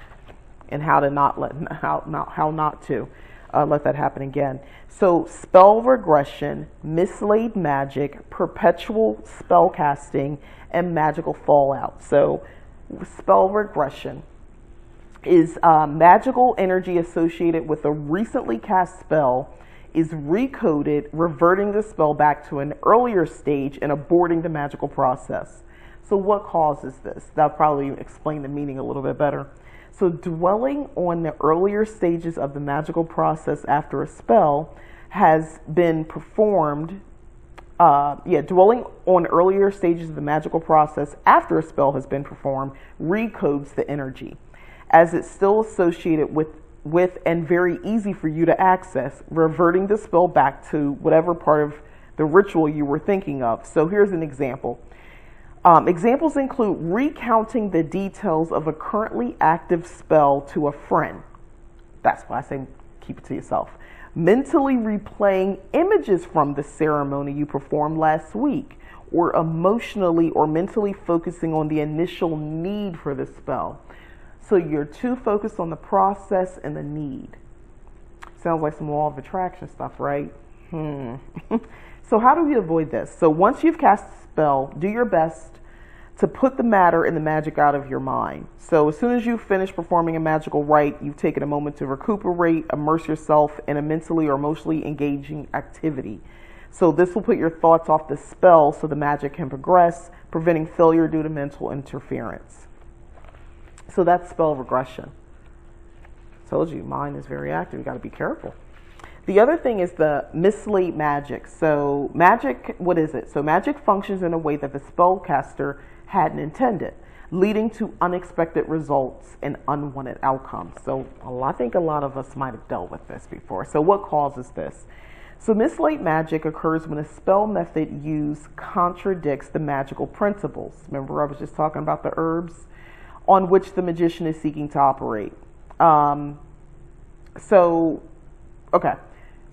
and how not to. let that happen again. So spell regression, mislaid magic, perpetual spell casting, and magical fallout. So spell regression is magical energy associated with a recently cast spell is recoded, reverting the spell back to an earlier stage and aborting the magical process. So what causes this? That'll probably explain the meaning a little bit better. So dwelling on the earlier stages of the magical process after a spell has been performed, dwelling on earlier stages of the magical process after a spell has been performed recodes the energy, as it's still associated with and very easy for you to access, reverting the spell back to whatever part of the ritual you were thinking of. So here's an example. Examples include recounting the details of a currently active spell to a friend. That's why I say keep it to yourself. Mentally replaying images from the ceremony you performed last week, or emotionally or mentally focusing on the initial need for the spell. So you're too focused on the process and the need. Sounds like some law of attraction stuff, right? So how do we avoid this? So once you've cast a spell, do your best to put the matter and the magic out of your mind. So as soon as you finish performing a magical rite, you've taken a moment to recuperate, immerse yourself in a mentally or emotionally engaging activity. So this will put your thoughts off the spell so the magic can progress, preventing failure due to mental interference. So that's spell regression. Told you, mine is very active. You got to be careful. The other thing is the mislaid magic. So magic, what is it? So magic functions in a way that the spellcaster hadn't intended, leading to unexpected results and unwanted outcomes. So I think a lot of us might have dealt with this before. So what causes this? So mislaid magic occurs when a spell method used contradicts the magical principles. Remember I was just talking about the herbs on which the magician is seeking to operate.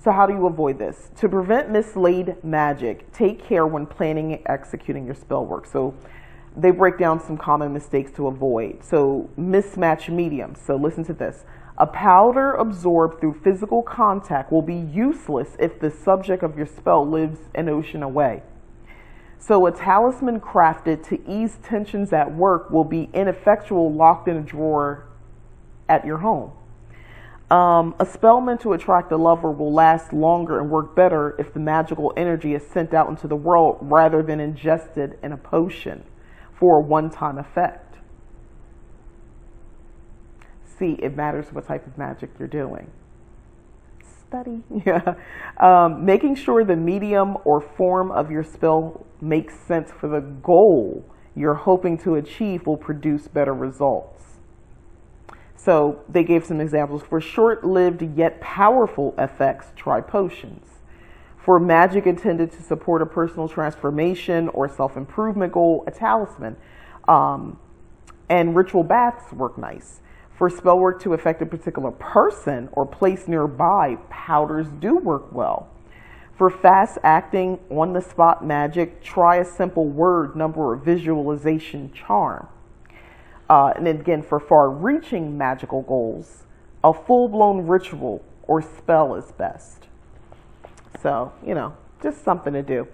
So how do you avoid this? To prevent mislaid magic, take care when planning and executing your spell work. So they break down some common mistakes to avoid. So mismatch mediums. So listen to this. A powder absorbed through physical contact will be useless if the subject of your spell lives an ocean away. So a talisman crafted to ease tensions at work will be ineffectual locked in a drawer at your home. A spell meant to attract a lover will last longer and work better if the magical energy is sent out into the world rather than ingested in a potion for a one-time effect. See, it matters what type of magic you're doing. Study. Making sure the medium or form of your spell makes sense for the goal you're hoping to achieve will produce better results. So they gave some examples. For short-lived yet powerful effects, try potions. For magic intended to support a personal transformation or self-improvement goal, a talisman. And ritual baths work nice. For spell work to affect a particular person or place nearby, powders do work well. For fast acting, on-the-spot magic, try a simple word, number, or visualization charm. And then again, for far-reaching magical goals, a full-blown ritual or spell is best. So, just something to do,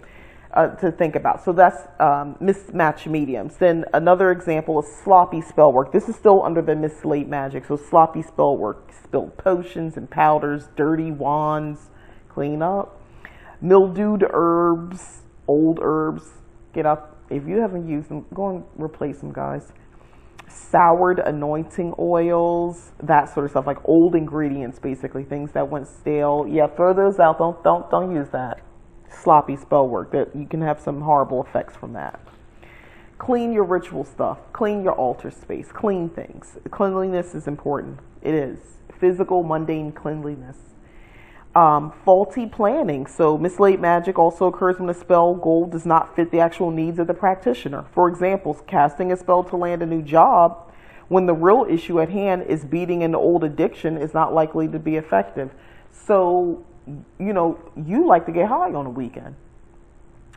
to think about. So that's mismatch mediums. Then another example is sloppy spell work. This is still under the mislaid magic. So sloppy spell work, spilled potions and powders, dirty wands, clean up. Mildewed herbs, old herbs, get up. If you haven't used them, go and replace them, guys. Soured anointing oils, that sort of stuff, like old ingredients, basically things that went stale. Yeah, throw those out. Don't use that. Sloppy spell work, that you can have some horrible effects from that. Clean your ritual stuff. Clean your altar space. Clean things. Cleanliness is important. It is. Physical, mundane cleanliness. Faulty planning. So mislaid magic also occurs when a spell goal does not fit the actual needs of the practitioner. For example, casting a spell to land a new job when the real issue at hand is beating an old addiction is not likely to be effective. So, you like to get high on a weekend.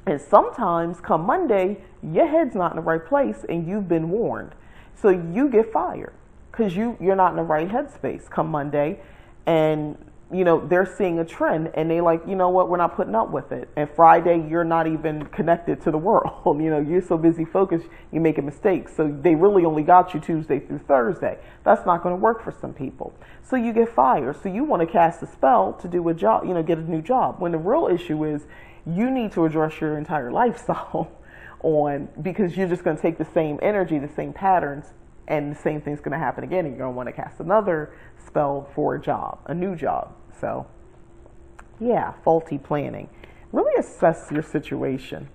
And sometimes come Monday, your head's not in the right place and you've been warned. So you get fired because you're not in the right headspace come Monday. And they're seeing a trend and they like, you know what, we're not putting up with it. And Friday, you're not even connected to the world. You're so busy focused, you're making mistakes. So they really only got you Tuesday through Thursday. That's not going to work for some people. So you get fired. So you want to cast a spell to do a job, get a new job. When the real issue is you need to address your entire lifestyle because you're just going to take the same energy, the same patterns, and the same thing's going to happen again. And you're going to want to cast another spell for a new job. So, yeah, faulty planning. Really assess your situation.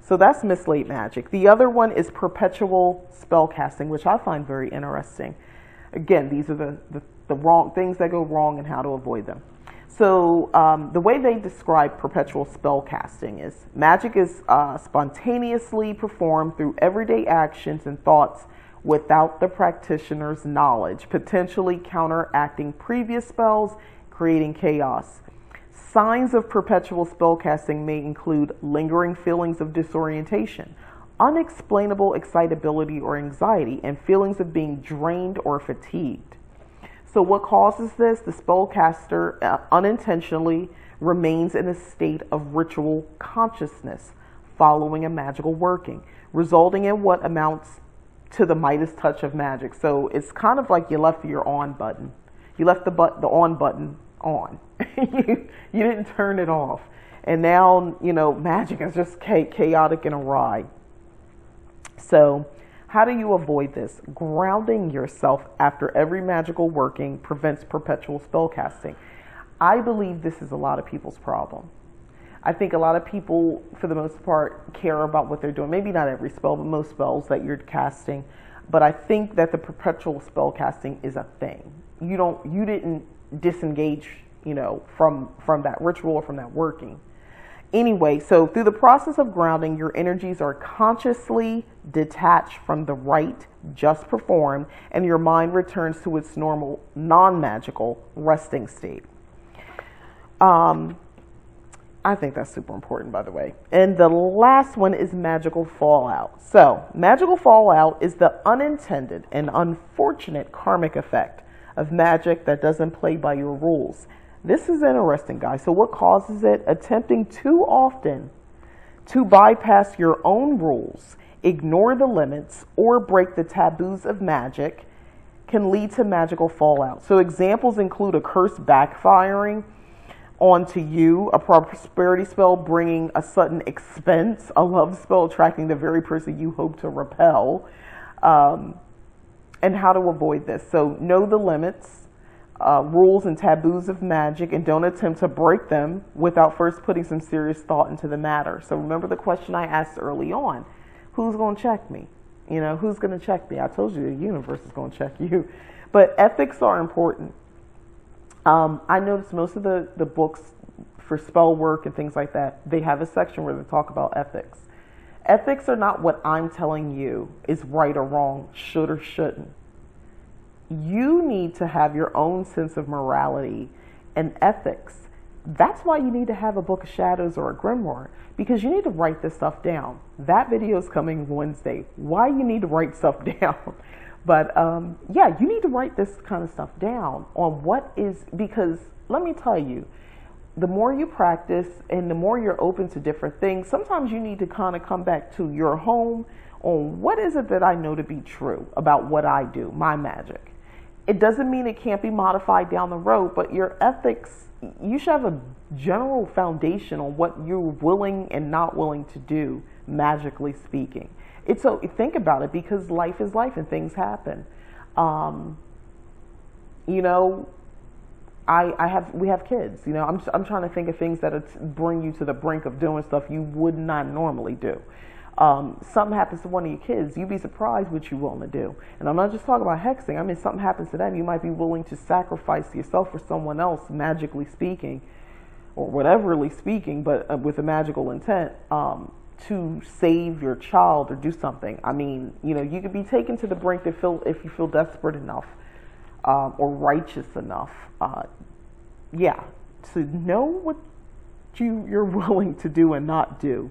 So that's mislaid magic. The other one is perpetual spell casting, which I find very interesting. Again, these are the wrong things that go wrong and how to avoid them. So the way they describe perpetual spell casting is magic is spontaneously performed through everyday actions and thoughts without the practitioner's knowledge, potentially counteracting previous spells, creating chaos. Signs of perpetual spellcasting may include lingering feelings of disorientation, unexplainable excitability or anxiety, and feelings of being drained or fatigued. So what causes this? The spellcaster unintentionally remains in a state of ritual consciousness following a magical working, resulting in what amounts to the Midas touch of magic. So it's kind of like you left your on button. You left the on button on. you didn't turn it off. And now, magic is just chaotic and awry. So how do you avoid this? Grounding yourself after every magical working prevents perpetual spellcasting. I believe this is a lot of people's problem. I think a lot of people, for the most part, care about what they're doing. Maybe not every spell, but most spells that you're casting. But I think that the perpetual spell casting is a thing. You didn't disengage, from that ritual or from that working. Anyway, so through the process of grounding, your energies are consciously detached from the rite just performed, and your mind returns to its normal, non-magical resting state. I think that's super important, by the way. And the last one is magical fallout. So magical fallout is the unintended and unfortunate karmic effect of magic that doesn't play by your rules. This is interesting, guys. So what causes it? Attempting too often to bypass your own rules, ignore the limits, or break the taboos of magic can lead to magical fallout. So examples include a curse backfiring onto you, a prosperity spell bringing a sudden expense, a love spell attracting the very person you hope to repel, and how to avoid this. So know the limits, rules and taboos of magic, and don't attempt to break them without first putting some serious thought into the matter. So remember the question I asked early on, who's going to check me? Who's going to check me? I told you the universe is going to check you. But ethics are important. I noticed most of the books for spell work and things like that, they have a section where they talk about ethics. Ethics are not what I'm telling you is right or wrong, should or shouldn't. You need to have your own sense of morality and ethics. That's why you need to have a book of shadows or a grimoire, because you need to write this stuff down. That video is coming Wednesday. Why you need to write stuff down. But yeah, you need to write this kind of stuff down on because let me tell you, the more you practice and the more you're open to different things, sometimes you need to kind of come back to your home on what is it that I know to be true about what I do, my magic. It doesn't mean it can't be modified down the road, but your ethics, you should have a general foundation on what you're willing and not willing to do, magically speaking. So think about it, because life is life and things happen. We have kids. I'm trying to think of things that bring you to the brink of doing stuff you would not normally do. Something happens to one of your kids, you'd be surprised what you're willing to do. And I'm not just talking about hexing. I mean, something happens to them, you might be willing to sacrifice yourself for someone else, magically speaking, or whateverly speaking, but with a magical intent, to save your child or do something. I mean, you could be taken to the brink if you feel desperate enough, or righteous enough, to know what you're willing to do and not do.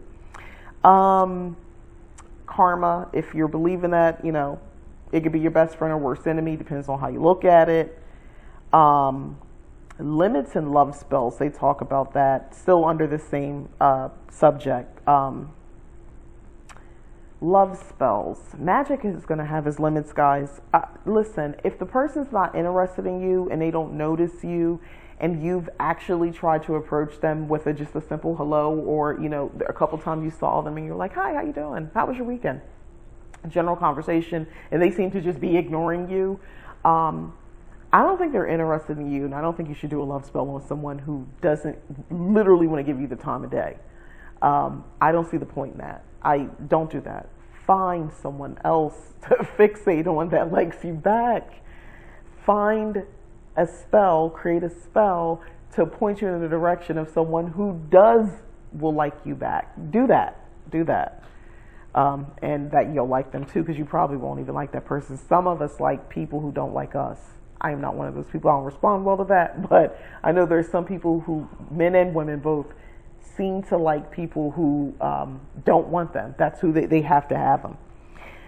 Karma, if you're believing that, it could be your best friend or worst enemy, depends on how you look at it. Limits and love spells, they talk about that still under the same subject. Love spells. Magic is going to have its limits, guys. Listen, if the person's not interested in you and they don't notice you, and you've actually tried to approach them with just a simple hello, or a couple times you saw them and you're like, hi, how you doing? How was your weekend? General conversation, and they seem to just be ignoring you. I don't think they're interested in you, and I don't think you should do a love spell on someone who doesn't literally want to give you the time of day. I don't see the point in that. I don't do that. Find someone else to fixate on that likes you back. Find a spell, create a spell to point you in the direction of someone who will like you back. Do that. And that you'll like them too, because you probably won't even like that person. Some of us like people who don't like us. I am not one of those people. I don't respond well to that, but I know there's some people who, men and women both, seem to like people who don't want them. That's who they have to have them.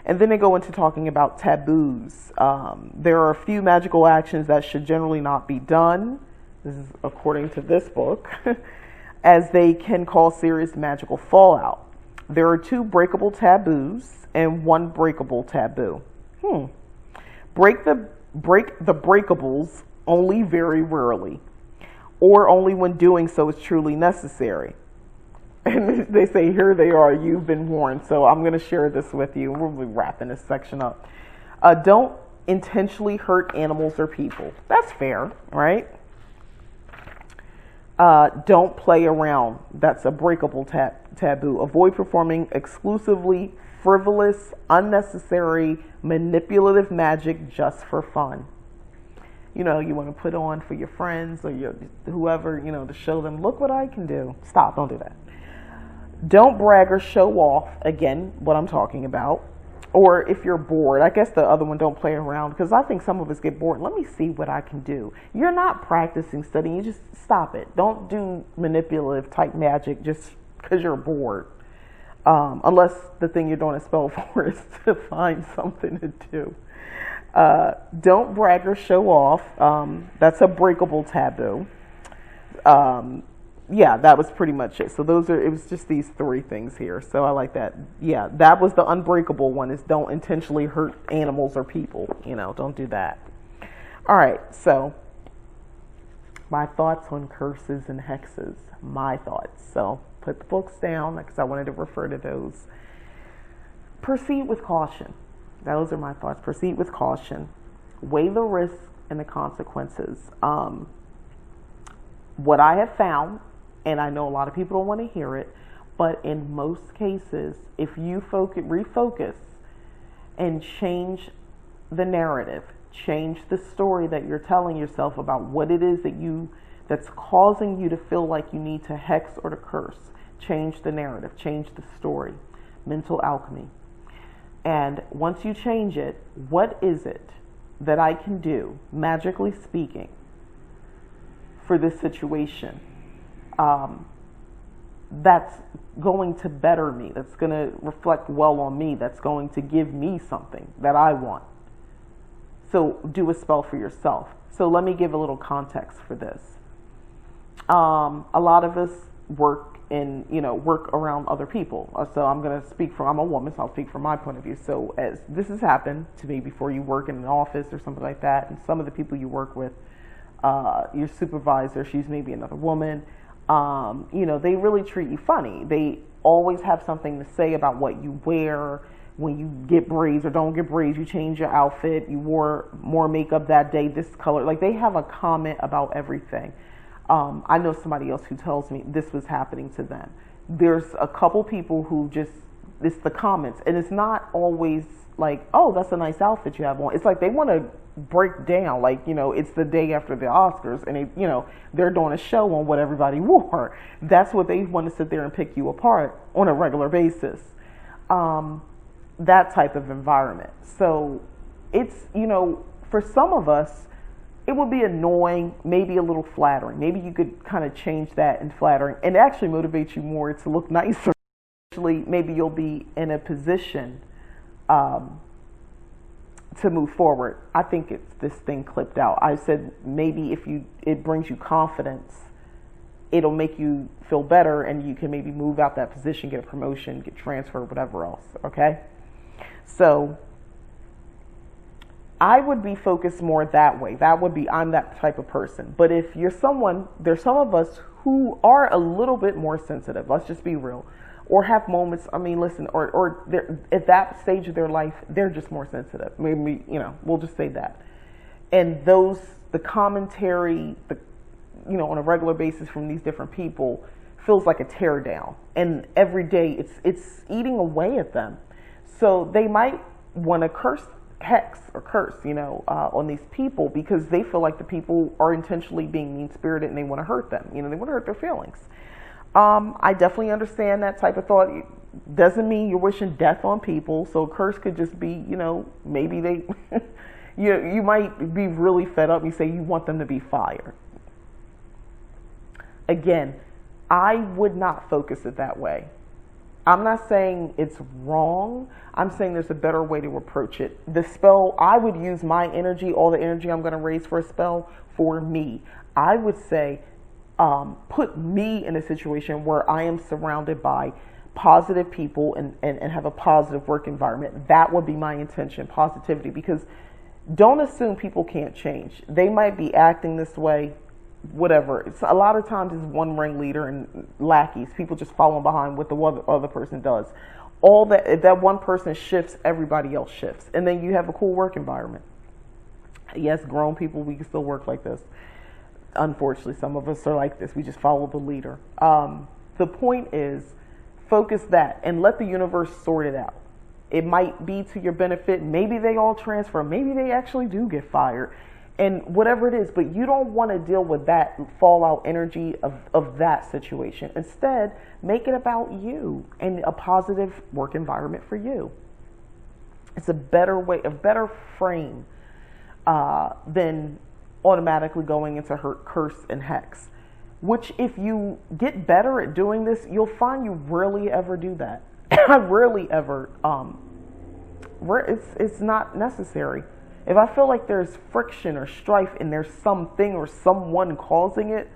And then they go into talking about taboos. There are a few magical actions that should generally not be done. This is according to this book, as they can cause serious magical fallout. There are 2 breakable taboos and 1 breakable taboo. Break the breakables only very rarely, or only when doing so is truly necessary. And they say, here they are, you've been warned. So I'm going to share this with you. We'll be wrapping this section up. Don't intentionally hurt animals or people. That's fair, right? Don't play around. That's a breakable taboo. Avoid performing exclusively frivolous, unnecessary, manipulative magic just for fun. You want to put on for your friends or whoever, to show them, look what I can do. Stop, don't do that. Don't brag or show off, again, what I'm talking about. Or if you're bored, I guess the other one, don't play around, because I think some of us get bored. Let me see what I can do. You're not practicing studying, you just stop it. Don't do manipulative type magic just because you're bored. Unless the thing you're doing a spell for is to find something to do. Don't brag or show off. That's a breakable taboo. Yeah, that was pretty much it. So it was just these 3 things here. So I like that. Yeah, that was the unbreakable one, is don't intentionally hurt animals or people. Don't do that. All right, so my thoughts on curses and hexes. My thoughts. So put the books down because I wanted to refer to those. Proceed with caution. Those are my thoughts. Proceed with caution. Weigh the risks and the consequences. What I have found, and I know a lot of people don't want to hear it, but in most cases, if you refocus and change the narrative, change the story that you're telling yourself about what it is that's causing you to feel like you need to hex or to curse, change the narrative, change the story. Mental alchemy. And once you change it, what is it that I can do, magically speaking, for this situation that's going to better me, that's going to reflect well on me, that's going to give me something that I want? So do a spell for yourself. So let me give a little context for this. A lot of us work around other people. So I'm a woman, so I'll speak from my point of view. So as this has happened to me before, you work in an office or something like that, and some of the people you work with, your supervisor, she's maybe another woman, they really treat you funny. They always have something to say about what you wear. When you get braids or don't get braids, you change your outfit, you wore more makeup that day, this color. Like, they have a comment about everything. I know somebody else who tells me this was happening to them. There's a couple people who it's the comments, and it's not always like, oh, that's a nice outfit you have on. It's like they want to break down, like, it's the day after the Oscars, and they're doing a show on what everybody wore. That's what they want to sit there and pick you apart on a regular basis. That type of environment. So it's, for some of us, it would be annoying, maybe a little flattering. Maybe you could kind of change that in flattering and actually motivate you more to look nicer. Actually, maybe you'll be in a position to move forward. I think it's this thing clipped out. I said maybe if it brings you confidence, it'll make you feel better, and you can maybe move out that position, get a promotion, get transferred, whatever else. Okay, so I would be focused more that way. That would be, I'm that type of person. But if you're someone, there's some of us who are a little bit more sensitive. Let's just be real. Or have moments, I mean, listen, or at that stage of their life, they're just more sensitive. Maybe, we'll just say that. And the commentary, on a regular basis from these different people feels like a tear down. And every day it's eating away at them. So they might want to curse on these people because they feel like the people are intentionally being mean-spirited and they want to hurt them. They want to hurt their feelings. I definitely understand that type of thought. It doesn't mean you're wishing death on people. So a curse could just be, maybe they, you might be really fed up. You say you want them to be fired. Again, I would not focus it that way. I'm not saying it's wrong. I'm saying there's a better way to approach it. The spell, I would use my energy, all the energy I'm going to raise for a spell, for me. I would say, put me in a situation where I am surrounded by positive people and have a positive work environment. That would be my intention, positivity, because don't assume people can't change. They might be acting this way, whatever. It's a lot of times it's one ringleader and lackeys, people just following behind what the other person does. All that one person shifts, everybody else shifts, and then you have a cool work environment. Yes, grown people, we can still work like this. Unfortunately, some of us are like this. We just follow the leader. The point is, focus that and let the universe sort it out. It might be to your benefit. Maybe they all transfer. Maybe they actually do get fired. And whatever it is, but you don't want to deal with that fallout energy of that situation. Instead, make it about you and a positive work environment for you. It's a better way, a better frame than automatically going into curse and hex. Which, if you get better at doing this, you'll find you rarely ever do that. I rarely ever. It's not necessary. If I feel like there's friction or strife and there's something or someone causing it,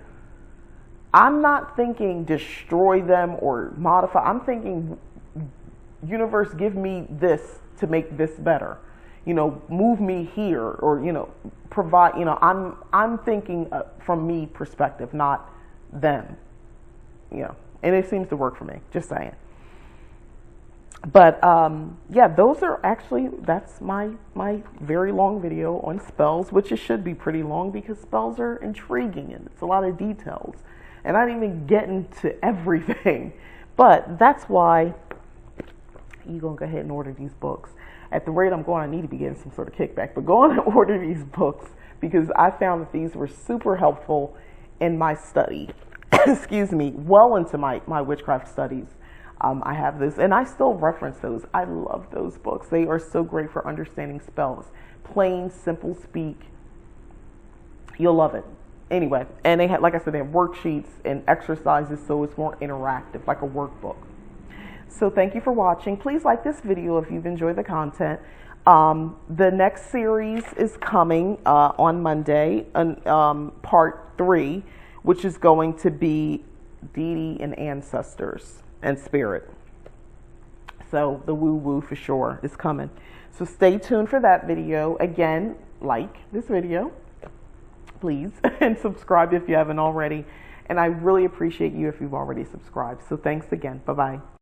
I'm not thinking destroy them or modify. I'm thinking, universe, give me this to make this better. Move me here, or, provide, I'm thinking from me perspective, not them, and it seems to work for me, just saying. But yeah, that's my very long video on spells, which it should be pretty long because spells are intriguing and it's a lot of details. And I didn't even get into everything. But that's why you're going to go ahead and order these books. At the rate I'm going, I need to be getting some sort of kickback. But go on and order these books because I found that these were super helpful in my study. Excuse me, well into my witchcraft studies. I have this, and I still reference those. I love those books. They are so great for understanding spells. Plain, simple speak. You'll love it. Anyway, and they have, like I said, they have worksheets and exercises, so it's more interactive, like a workbook. So thank you for watching. Please like this video if you've enjoyed the content. The next series is coming on Monday, part 3, which is going to be deity and ancestors and spirit. So the woo-woo for sure is coming. So stay tuned for that video. Again, like this video, please, and subscribe if you haven't already. And I really appreciate you if you've already subscribed. So thanks again. Bye-bye.